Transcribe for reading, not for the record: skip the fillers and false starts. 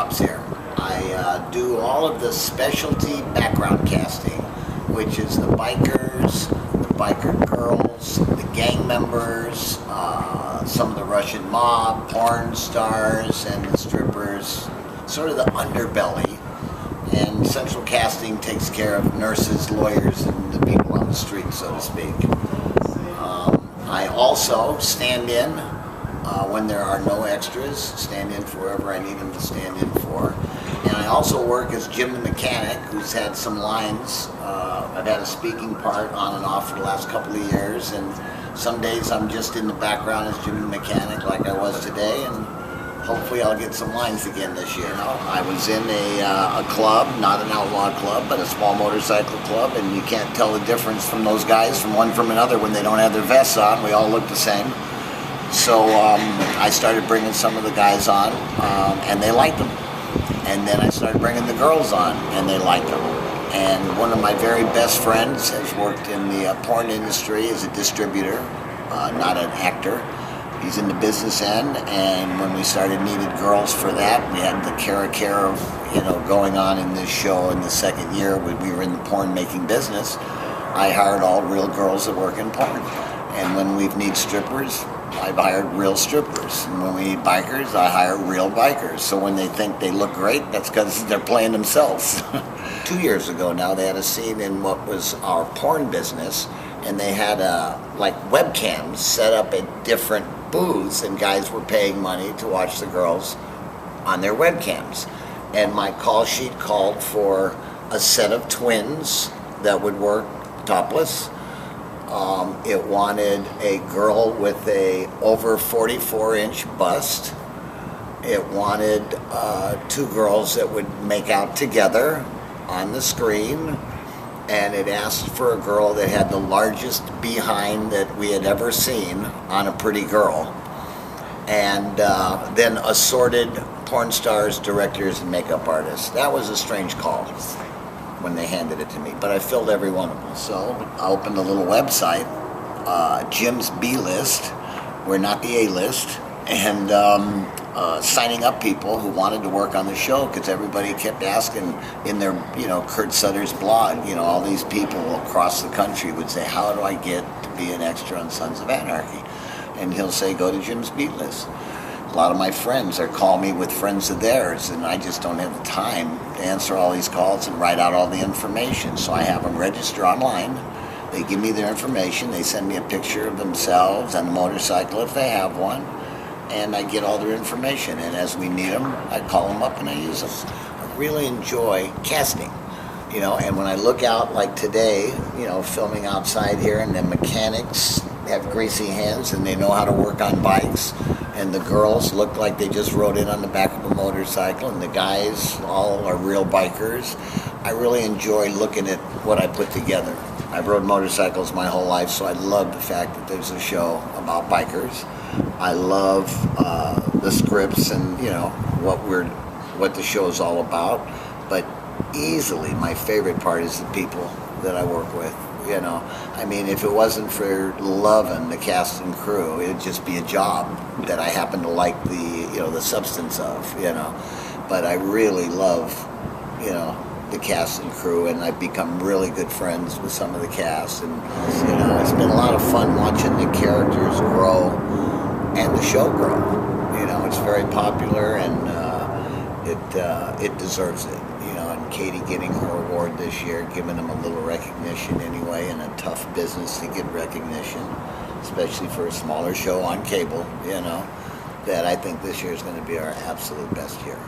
Hobbs here. I do all of the specialty background casting, which is the bikers, the biker girls, the gang members, some of the Russian mob, porn stars, and the strippers, sort of the underbelly. And Central Casting takes care of nurses, lawyers, and the people on the street, so to speak. I also stand in when there are no extras, stand in for whoever I need them to stand in for. And I also work as Jim the Mechanic, who's had some lines. I've had a speaking part on and off for the last couple of years, and some days I'm just in the background as Jim the Mechanic like I was today, and hopefully I'll get some lines again this year. I was in a club, not an outlaw club, but a small motorcycle club, and you can't tell the difference from those guys from one from another when they don't have their vests on. We all look the same. So I started bringing some of the guys on, and they liked them. And then I started bringing the girls on, and they liked them. And one of my very best friends has worked in the porn industry as a distributor, not an actor. He's in the business end, and when we started Needed Girls for that, we had the care of, going on in this show in the second year when we were in the porn making business. I hired all real girls that work in porn. And when we need strippers, I've hired real strippers. And when we need bikers, I hire real bikers. So when they think they look great, that's because they're playing themselves. 2 years ago now, they had a scene in what was our porn business, and they had webcams set up at different booths, and guys were paying money to watch the girls on their webcams. And my call sheet called for a set of twins that would work topless. It wanted a girl with a over 44-inch bust. It wanted 2 girls that would make out together on the screen. And it asked for a girl that had the largest behind that we had ever seen on a pretty girl. And then assorted porn stars, directors, and makeup artists. That was a strange call when they handed it to me, but I filled every one of them. So I opened a little website, Jim's B-List. We're not the A-list. And signing up people who wanted to work on the show, because everybody kept asking in their, Kurt Sutter's blog, all these people across the country would say, how do I get to be an extra on Sons of Anarchy? And he'll say, go to Jim's Beat List. A lot of my friends are calling me with friends of theirs, and I just don't have the time to answer all these calls and write out all the information. So I have them register online. They give me their information. They send me a picture of themselves and the motorcycle if they have one. And I get all their information, and as we need them, I call them up and I use them. I really enjoy casting, and when I look out like today, filming outside here, and the mechanics have greasy hands and they know how to work on bikes, and the girls look like they just rode in on the back of a motorcycle, and the guys all are real bikers. I really enjoy looking at what I put together. I've rode motorcycles my whole life, so I love the fact that there's a show about bikers. I love the scripts and what the show is all about, but easily my favorite part is the people that I work with. If it wasn't for loving the cast and crew, it'd just be a job that I happen to like the substance of. But I really love the cast and crew, and I've become really good friends with some of the cast, and it's been a lot of fun watching the characters grow and the show grow. It's very popular, and it deserves it. And Katie getting her award this year, giving them a little recognition anyway, in a tough business to get recognition, especially for a smaller show on cable. That I think this year is going to be our absolute best year.